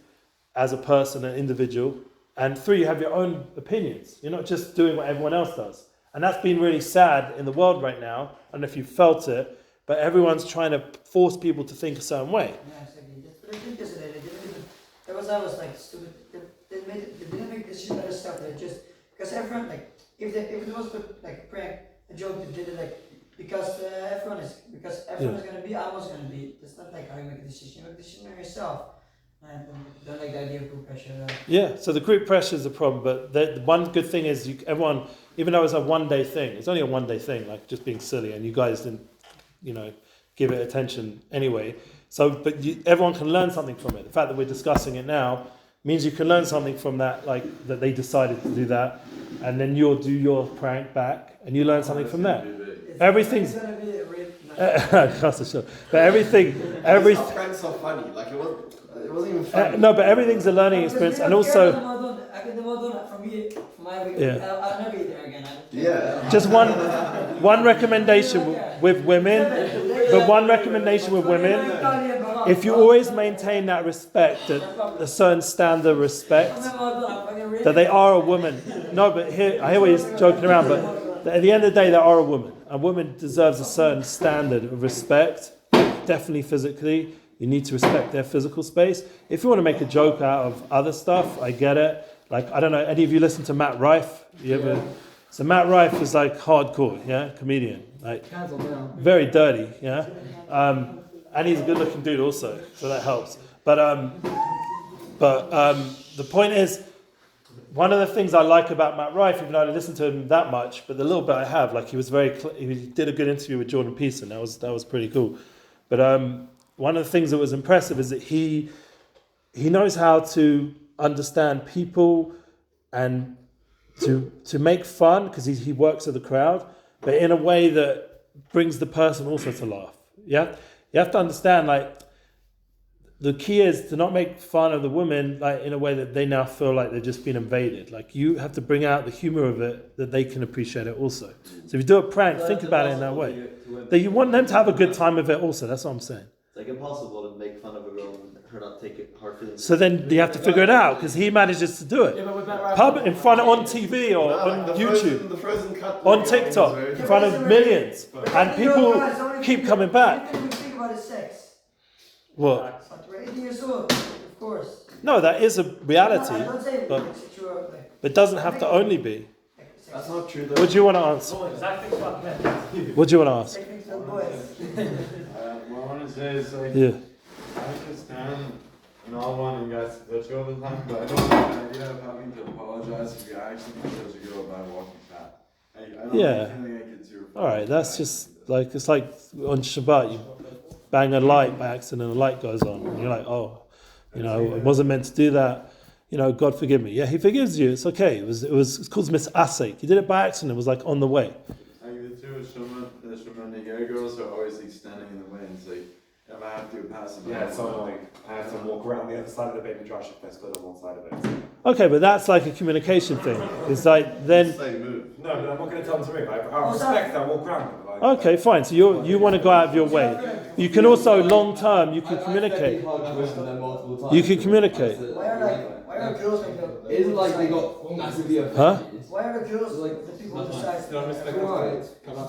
as a person, an individual. And 3, you have your own opinions. You're not just doing what everyone else does. And that's been really sad in the world right now. I don't know if you felt it, but everyone's trying to force people to think a certain way. Yeah, exactly. But I think yesterday they didn't even. I was like stupid. They didn't make this shit better stuff. They just because everyone like if it was like a prank, a joke, they did it like because everyone is gonna be. I was gonna be. It's not like how you make a decision. You make a decision on yourself. And don't like the idea of group pressure. Yeah, so the group pressure is a problem, but the one good thing is everyone, even though it's a one-day thing, it's only a one-day thing, like just being silly, and you guys didn't, give it attention anyway. So, but everyone can learn something from it. The fact that we're discussing it now means you can learn something from that, like that they decided to do that, and then you'll do your prank back, and you learn something from that. Everything's gonna be a real. But everything. Pranks are funny. Like it wasn't even funny. No, but everything's a learning experience, and also. Yeah. I'll never eat there again. Yeah. Just one recommendation with women, but one recommendation with women, if you always maintain that respect, a certain standard of respect, that they are a woman. No, but I hear what you're joking around, but at the end of the day, they are a woman. A woman deserves a certain standard of respect, definitely physically. You need to respect their physical space. If you want to make a joke out of other stuff, I get it. Like, I don't know, any of you listen to Matt Rife? So Matt Rife is like hardcore, yeah, comedian. Like, very dirty, yeah. And he's a good looking dude also, so that helps. But the point is, one of the things I like about Matt Rife, even though I don't listen to him that much, but the little bit I have, like he did a good interview with Jordan Peterson. That was pretty cool. But one of the things that was impressive is that he knows how to understand people and to make fun, because he works with the crowd, but in a way that brings the person also to laugh. Yeah, you have to understand, like, the key is to not make fun of the women, like, in a way that they now feel like they've just been invaded. Like, you have to bring out the humor of it, that they can appreciate it also. So if you do a prank, think about it in that way. That you want them to have a good time with it also. That's what I'm saying. It's like impossible to make fun of a girl and her not take it hard feelings. So then you have to figure it out, because he manages to do it. In front of, on TV or on YouTube, on TikTok, in front of millions, and people keep coming back. What do you think about his sex? What? We're 18 years old, of course. No, that is a reality, I'm not saying but it's true. it doesn't have to only be. That's not true though. What do you want to answer? What do you want to ask? What I want to say is like, Yeah. I understand not wanting guys to touch you all the time, but I don't like the idea of having to apologize if you actually touch a girl by walking fat. I don't Yeah. feel like it's your fault. All right, that's just like, it's like on Shabbat, you bang a light by accident and a light goes on. And you're like, oh, you know, I wasn't meant to do that. You know, God forgive me. Yeah, He forgives you. It's okay. It's called misasek. You did it by accident. It was like on the way. Like the two the Nigerian girls are always like standing in the way and it's like, if I have to pass them. Yeah, so like I have to walk around the other side of the baby Josh if they're split on one side of it. Okay, but that's like a communication thing. It's like then. Same move. No, but I'm not going to tell them to move. I respect that. I walk around them. Like, Okay, fine. So you want to go out of your way. You can also long term. You can communicate. You can communicate. Why are girls like that? It isn't like they got massively offended. Huh? Why are the girls like the people on the side?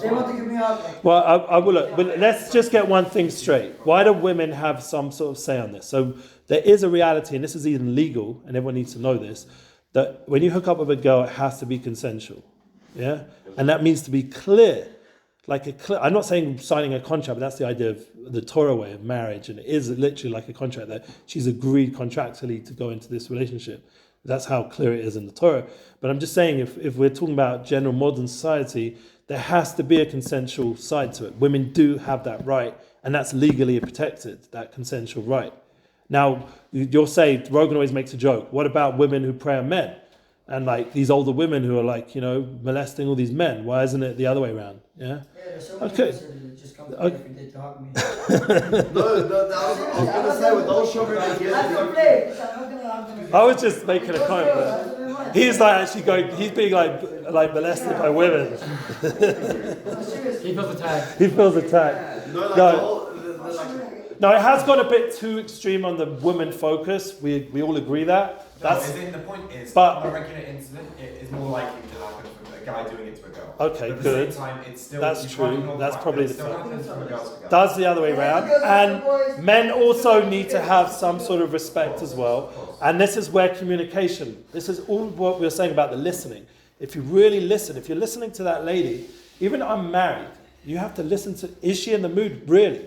They want to give me up. Like, Well, I will look, but let's just get one thing straight. Why do women have some sort of say on this? So there is a reality, and this is even legal, and everyone needs to know this, that when you hook up with a girl, it has to be consensual. Yeah? And that means to be clear. I'm not saying signing a contract, but that's the idea of the Torah way of marriage, and it is literally like a contract that she's agreed contractually to go into this relationship. That's how clear it is in the Torah. But I'm just saying, if we're talking about general modern society, there has to be a consensual side to it. Women do have that right, and that's legally protected, that consensual right. Now, you'll say, Rogan always makes a joke, what about women who prey on men? And like these older women who are like, you know, molesting all these men. Why isn't it the other way around? Yeah? there's so many Okay. girls that just come to me if you did to hug me. No, I was gonna say with those children, I'm gonna play. I'm gonna. I was just making a comment, but he's like actually going, he's being like molested by women. He feels attacked. He feels attacked. no, like No. the whole, No, it has got a bit too extreme on the woman focus. We all agree that. That's the point is, but- a regular incident it is more likely to happen from a guy doing it to a girl. okay, But at good. the same time, it's still, That's you can't true. ignore That's fact probably that it the still fact. happens from a girl to girl. Does the other way around. And men also need to have some sort of respect as well. And this is where communication, this is all what we were saying about the listening. If you really listen, if you're listening to that lady, even unmarried, you have to listen to, is she in the mood? Really?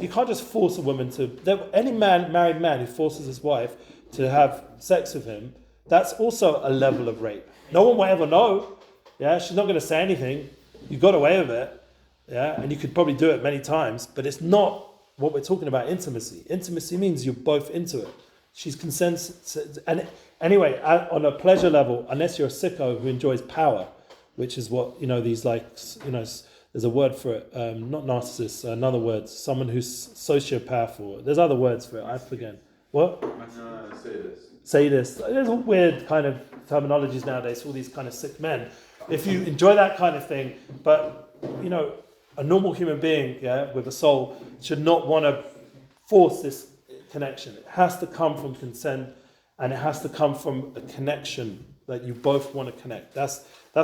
You can't just force a woman to, any married man who forces his wife to have sex with him, that's also a level of rape. No one will ever know. Yeah, she's not going to say anything. You got away with it. Yeah, and you could probably do it many times, but it's not what we're talking about intimacy. Intimacy means you're both into it. She's consents, and anyway, on a pleasure level, unless you're a sicko who enjoys power, which is what, you know, these like, you know, there's a word for it, not narcissist, another word, someone who's sociopath, there's other words for it, I forget. What? Sadist. There's all weird kind of terminologies nowadays, all these kind of sick men. If you enjoy that kind of thing, but, you know, a normal human being, yeah, with a soul, should not want to force this connection. It has to come from consent, and it has to come from a connection that you both want to connect. That's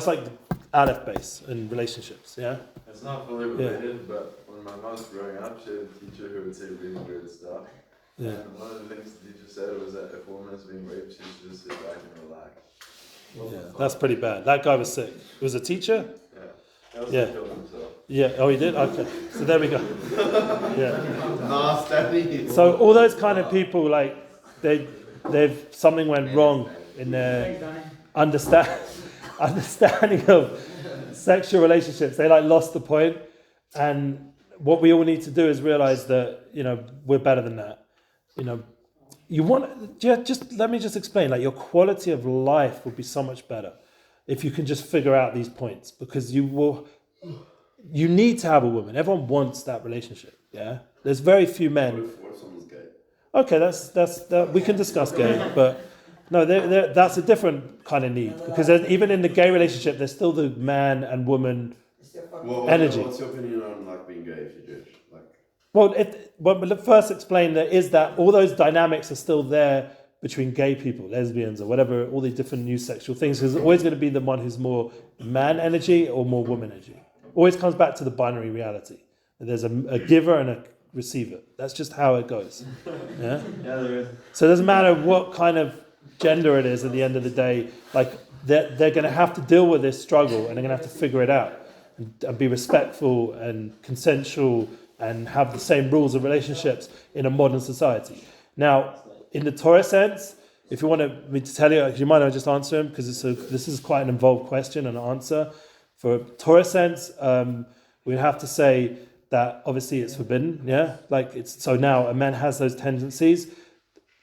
like the aleph base in relationships, yeah? It's not fully related, but when my mom was growing up, she had a teacher who would say really weird stuff. Yeah. And one of the things the teacher said was that if a woman is being raped, she should just sit back and relax. Yeah, that's pretty bad. That guy was sick. It was a teacher? Yeah. He also Yeah. killed himself. Yeah, oh, he did? Okay. So there we go. Yeah. nah, Stephanie. So all those kind of people, like, they've something went wrong in their understanding of sexual relationships. They like lost the point, and what we all need to do is realize that, you know, we're better than that. You know, you want just let me just explain. Like, your quality of life will be so much better if you can just figure out these points, because you need to have a woman. Everyone wants that relationship. Yeah, there's very few men. What if someone's gay? Okay, that we can discuss gay, but no, that's a different kind of need, because even in the gay relationship, there's still the man and woman energy. What's your opinion on like being gay if you're Jewish? Like, well, let's first explain that all those dynamics are still there between gay people, lesbians, or whatever, all these different new sexual things. There's always going to be the one who's more man energy or more woman energy. Always comes back to the binary reality. There's a giver and a receiver. That's just how it goes. Yeah. Yeah, there is. So it doesn't matter what kind of gender it is at the end of the day. Like, they're going to have to deal with this struggle, and they're going to have to figure it out and be respectful and consensual and have the same rules of relationships in a modern society. Now, in the Torah sense, if you want me to tell you, you might not just answer him because this is quite an involved question and answer. For Torah sense, we'd have to say that obviously it's forbidden, yeah? Like so now a man has those tendencies.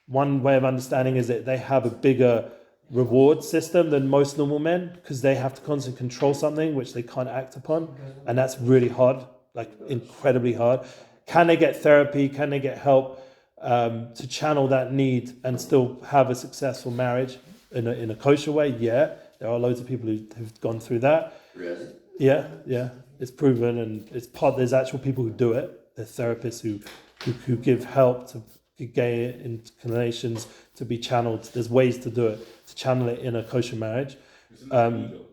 One way of understanding is that they have a bigger reward system than most normal men because they have to constantly control something which they can't act upon, and that's really hard, like incredibly hard. Can they get therapy? Can they get help to channel that need and still have a successful marriage in a kosher way? Yeah, there are loads of people who've gone through that. Really? Yeah, it's proven, and there's actual people who do it. There's therapists who give help to gay inclinations to be channeled. There's ways to do it, to channel it in a kosher marriage. Isn't that illegal?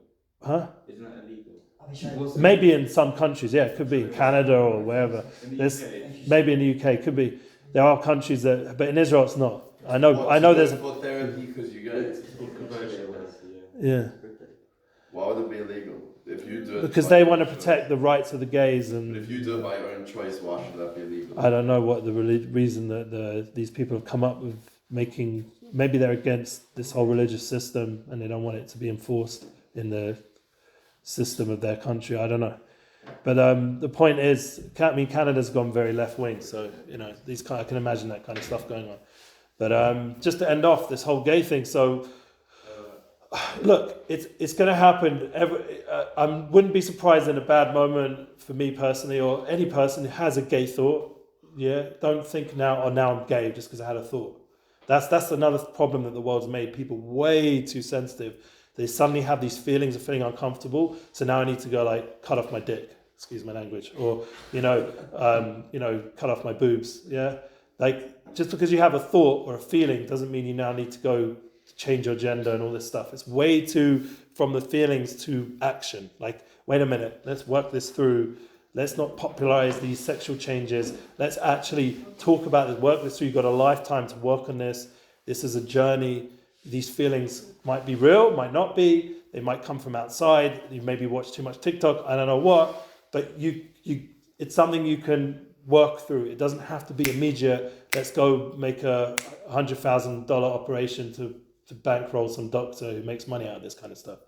Huh? Isn't that illegal? Maybe in some countries, yeah, it could be in Canada or wherever. There's maybe in the UK, it could be. There are countries that, but in Israel it's not. I know there's for therapy because you go. Yeah. Why would it be illegal if you do it? Because they want to protect the rights of the gays, But and if you do it by your own choice, why should that be illegal? I don't know what the reason that these people have come up with making. Maybe they're against this whole religious system and they don't want it to be enforced in the system of their country. I don't know. But the point is, Canada's gone very left wing, so I can imagine that kind of stuff going on. But just to end off this whole gay thing, so look, it's going to happen. I wouldn't be surprised in a bad moment for me personally, or any person who has a gay thought. Yeah, don't think now I'm gay just because I had a thought. That's another problem that the world's made people way too sensitive. They suddenly have these feelings of feeling uncomfortable. So now I need to go cut off my dick, excuse my language, or cut off my boobs. Yeah, just because you have a thought or a feeling doesn't mean you now need to go change your gender and all this stuff. It's way too from the feelings to action. Wait a minute, let's work this through. Let's not popularize these sexual changes. Let's actually talk about this, work this through. You've got a lifetime to work on this. This is a journey. These feelings might be real, might not be. They might come from outside. You maybe watch too much TikTok. I don't know what. But it's something you can work through. It doesn't have to be immediate. Let's go make a $100,000 operation to bankroll some doctor who makes money out of this kind of stuff.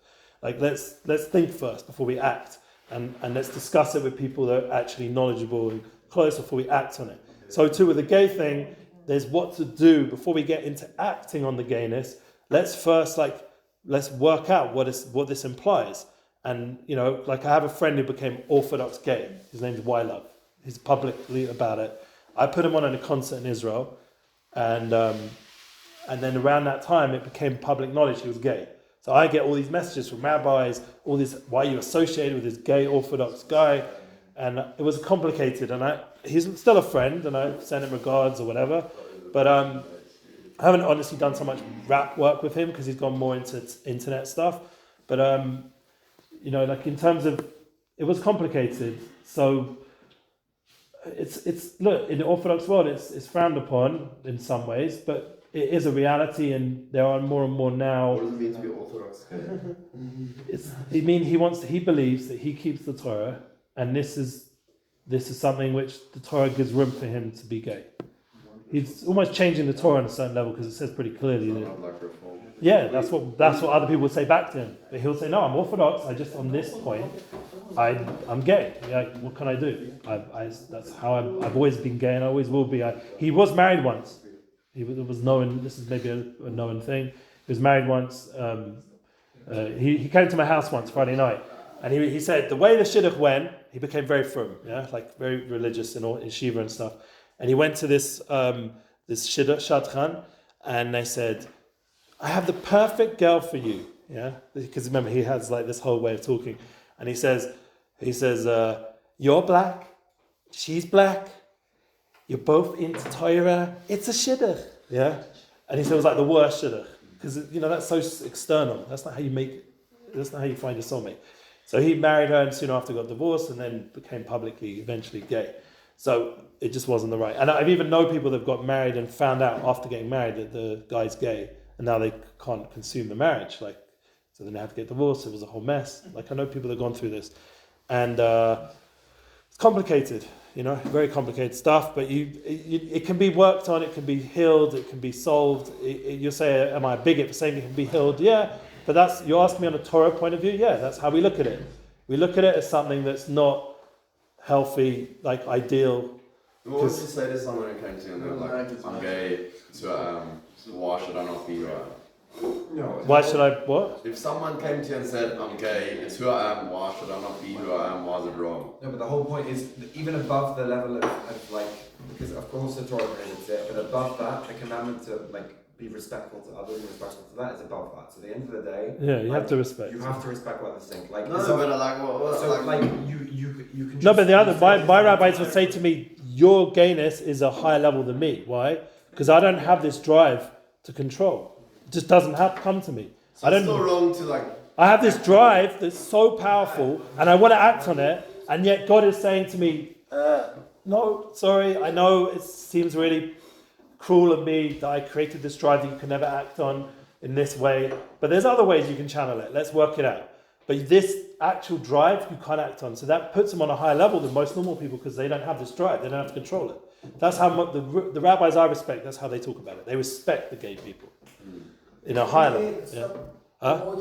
Let's think first before we act. And let's discuss it with people that are actually knowledgeable and close before we act on it. So too with the gay thing, there's what to do before we get into acting on the gayness. Let's first let's work out what this implies. And I have a friend who became Orthodox gay. His name's Love. He's publicly about it. I put him on a concert in Israel, and then around that time it became public knowledge he was gay. So I get all these messages from rabbis, all this, why are you associated with this gay Orthodox guy? And it was complicated, and he's still a friend, and I send him regards or whatever. But I haven't honestly done so much rap work with him because he's gone more into internet stuff. But in terms of, it was complicated. So it's look, in the Orthodox world, it's frowned upon in some ways, but it is a reality, and there are more and more now. What does it mean to be Orthodox? He believes that he keeps the Torah, and this is something which the Torah gives room for him to be gay. He's almost changing the Torah on a certain level because it says pretty clearly that. Yeah, that's what other people would say back to him. But he'll say, "No, I'm Orthodox. On this point, I'm gay. What can I do? That's how I've always been gay, and I always will be." He was married once. It was known. This is maybe a known thing. He was married once. He came to my house once Friday night, and he said the way the shidduch went, he became very frum, very religious in shiva and stuff. And he went to this shidduch shadchan, and they said, "I have the perfect girl for you." Yeah, because remember he has this whole way of talking, and he says, "You're black, she's black. You're both into Torah. It's a shidduch." Yeah, and he said it was the worst shidduch because that's so external. That's not how you find your soulmate. So he married her, and soon after got divorced, and then became publicly eventually gay. So it just wasn't the right. And I've even known people that got married and found out after getting married that the guy's gay, and now they can't consume the marriage. So then they had to get divorced. It was a whole mess. Like, I know people that have gone through this. And it's complicated, very complicated stuff. But it can be worked on, it can be healed, it can be solved. You say, am I a bigot for saying it can be healed? Yeah. But you ask me on a Torah point of view, yeah, that's how we look at it. We look at it as something that's not healthy, like ideal. What would you say to someone who came to you and they're like, I'm gay, so why should I not be who I am? Why should I, what? If someone came to you and said, I'm gay, it's who I am, why should I not be who I am, why is it wrong? No, but the whole point is that even above the level of like, because of course the Torah prohibits it, but above that, the commandment to like be respectful to others and respectful to that is above that. So at the end of the day, yeah, you have to respect. You have to respect what others think. Like, no, but like, what so like you can. No, but the other, my rabbis would say to me, your gayness is a higher level than me. Why? Because I don't have this drive to control. It just doesn't come to me. So it's still wrong to like. I have this drive that's so powerful, and I want to act on it, and yet God is saying to me, "No, sorry. I know it seems really cruel of me that I created this drive that you can never act on in this way, but there's other ways you can channel it. Let's work it out. But this actual drive you can't act on, so that puts them on a higher level than most normal people because they don't have this drive. They don't have to control it. That's how the rabbis I respect. That's how they talk about it. They respect the gay people in a higher level. Yeah. Huh?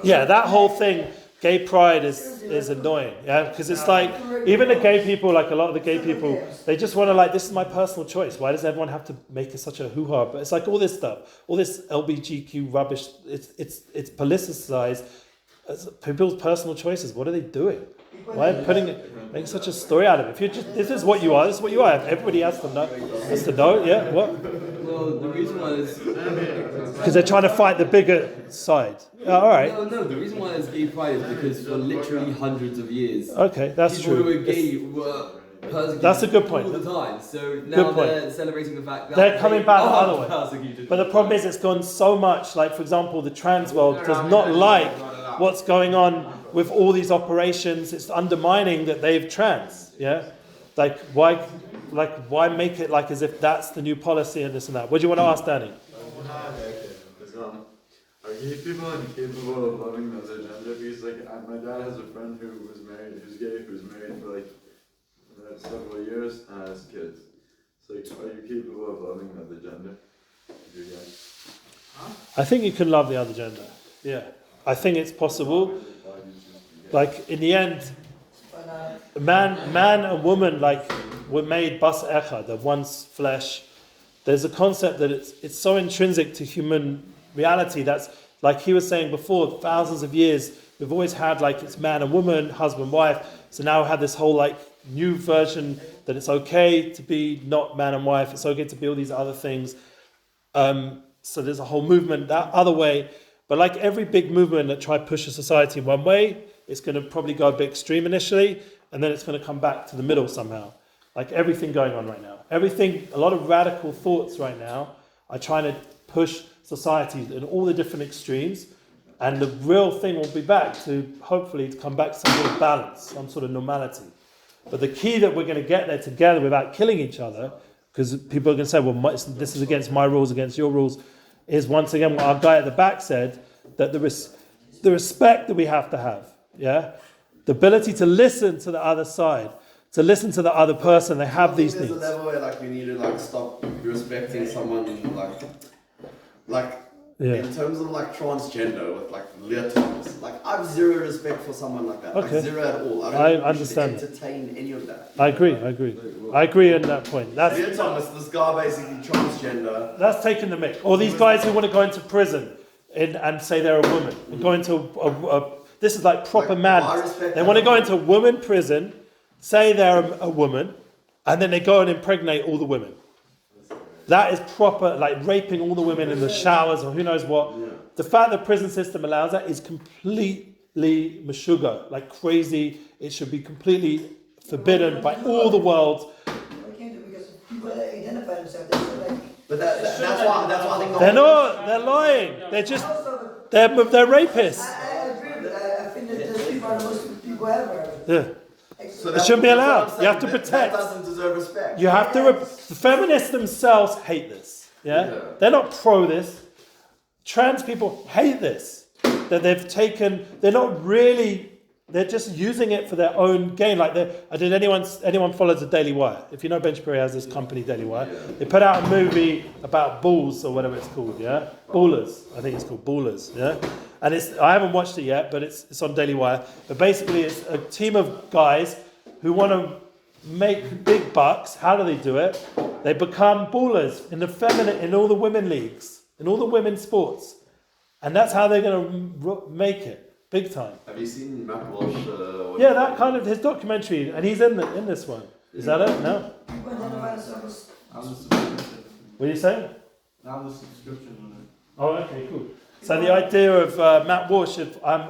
Yeah, that whole thing, gay pride is annoying. Yeah, because it's like even the gay people, like a lot of the gay people, they just want to like, this is my personal choice. Why does everyone have to make it such a hoo-ha? But it's like all this stuff, all this LGBTQ rubbish. It's politicized as people's personal choices. What are they doing? Why are they making such a story out of it? If you're just, this is what you are. This is what you are. Everybody has to know. Yeah. What? Well, the reason why is because they're trying to fight the bigger side. All right. No. The reason why there's gay pride is because for literally hundreds of years. Okay, that's people true. Who were gay were persecuted. That's a good point. All the time. So now they're celebrating the fact that they're coming back the other way. Persecuted. But the problem is, it's gone so much. Like, for example, the trans world does not like what's going on with all these operations. It's undermining that they've trans. Yeah, like why make it like as if that's the new policy and this and that? What do you want to ask, Danny? Are gay people incapable of loving another gender? Because like my dad has a friend who's gay, who's married for like several years and has kids. So like, are you capable of loving another gender? You're gay. I think you can love the other gender. Yeah, I think it's possible. Like in the end, man and woman like were made bas echad, they're one's flesh. There's a concept that it's so intrinsic to human reality that's like he was saying before, thousands of years we've always had like it's man and woman, husband, wife. So now we have this whole like new version that it's okay to be not man and wife. It's okay to be all these other things. So there's a whole movement that other way. But like every big movement that try to push a society in one way, it's going to probably go a bit extreme initially, and then it's going to come back to the middle somehow. Like everything going on right now. A lot of radical thoughts right now are trying to push society in all the different extremes, and the real thing will be back to, hopefully, to come back to some sort of balance, some sort of normality. But the key that we're going to get there together without killing each other, because people are going to say, well, this is against my rules, against your rules, is once again what our guy at the back said, that the respect that we have to have, yeah? The ability to listen to the other side, to listen to the other person, they have these needs. There's a level where like we need to like stop respecting someone like in terms of like transgender with like Leah Thomas. Like I have zero respect for someone like that. Okay. Like zero at all. I understand. Entertain any of that. I agree in that point. That's Leah Thomas, this guy basically transgender. That's taking the mick. Or these guys who want to go into prison and say they're a woman. And go into this is like proper madness. They want to go into a woman prison, say they're a woman, and then they go and impregnate all the women. That is proper, like raping all the women in the showers or who knows what. Yeah. The fact that the prison system allows that is completely meshuga, like crazy. It should be completely forbidden by all the world. Because people identify themselves, but that's why I think they're not. They're lying. They're rapists. I agree, but I think that those people are the most people ever. Yeah. So it shouldn't be allowed. You have to protect. That doesn't deserve respect. You have to. The feminists themselves hate this. Yeah? They're not pro this. Trans people hate this. That they've taken, they're just using it for their own gain. Like, did anyone follows the Daily Wire? If you know Ben Shapiro has this company, Daily Wire, they put out a movie about bulls or whatever it's called, yeah? Ballers. I think it's called Ballers, yeah? And I haven't watched it yet, but it's on Daily Wire. But basically it's a team of guys who want to make big bucks. How do they do it? They become ballers in all the women leagues, in all the women's sports. And that's how they're going to make it, big time. Have you seen Matt Walsh? Yeah, that kind of his documentary, and he's in this one. Is that it? No? What are you saying? I'm the subscription on it. Oh, okay, cool. So the idea of Matt Walsh, if I'm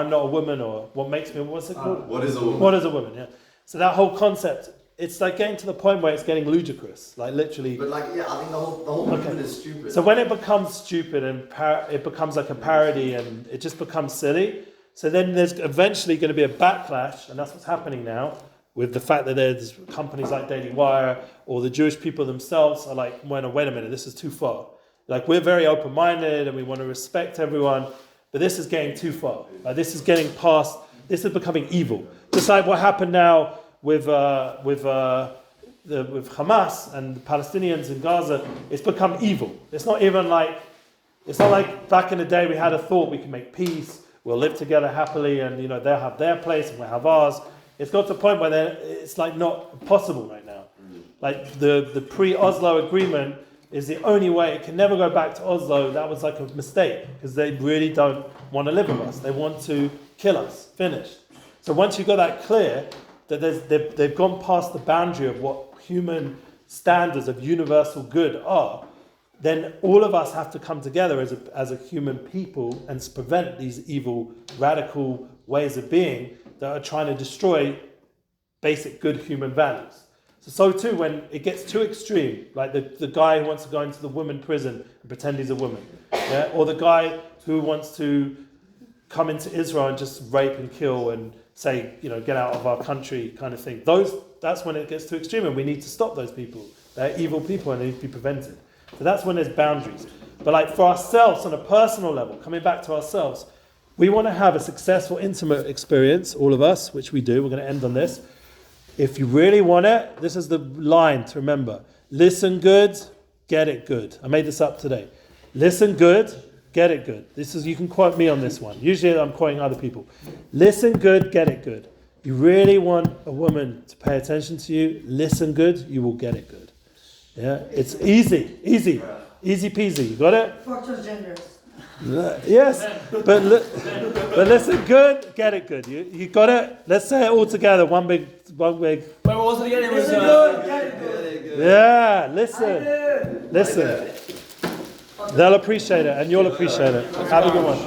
not a woman, or what makes me, what's it called? What is a woman? What is a woman? Yeah. So that whole concept, it's like getting to the point where it's getting ludicrous, like literally. But like, yeah, I think the whole movement is stupid. So when it becomes stupid and it becomes like a parody and it just becomes silly, so then there's eventually going to be a backlash, and that's what's happening now with the fact that there's companies like Daily Wire or the Jewish people themselves are like, wait a minute, this is too far. Like, we're very open-minded and we want to respect everyone, but this is getting too far. Like, this is getting past. This is becoming evil. Just like what happened now with Hamas and the Palestinians in Gaza. It's become evil. It's not like back in the day we had a thought we can make peace, we'll live together happily, and they'll have their place and we'll have ours. It's got to a point where it's like not possible right now. Like the pre-Oslo agreement is the only way. It can never go back to Oslo. That was like a mistake because they really don't want to live with us. They want to kill us. Finished. So once you got that clear, that they've gone past the boundary of what human standards of universal good are, then all of us have to come together as a human people and prevent these evil, radical ways of being that are trying to destroy basic good human values. So too, when it gets too extreme, like the guy who wants to go into the women prison and pretend he's a woman, yeah? Or the guy who wants to come into Israel and just rape and kill and say, get out of our country kind of thing. That's when it gets too extreme, and we need to stop those people. They're evil people and they need to be prevented. So that's when there's boundaries. But like for ourselves on a personal level, coming back to ourselves, we want to have a successful, intimate experience, all of us, which we do. We're going to end on this. If you really want it, this is the line to remember. Listen good, get it good. I made this up today. Listen good, get it good. You can quote me on this one. Usually I'm quoting other people. Listen good, get it good. You really want a woman to pay attention to you, listen good, you will get it good. Yeah, it's easy peasy. You got it? Fuck those genders. Yes, but listen good, get it good. You got it? Let's say it all together. One big. Wait, what was it again? It was, Listen good, get it good. Yeah, listen. They'll appreciate it, and you'll appreciate it. Have a good one.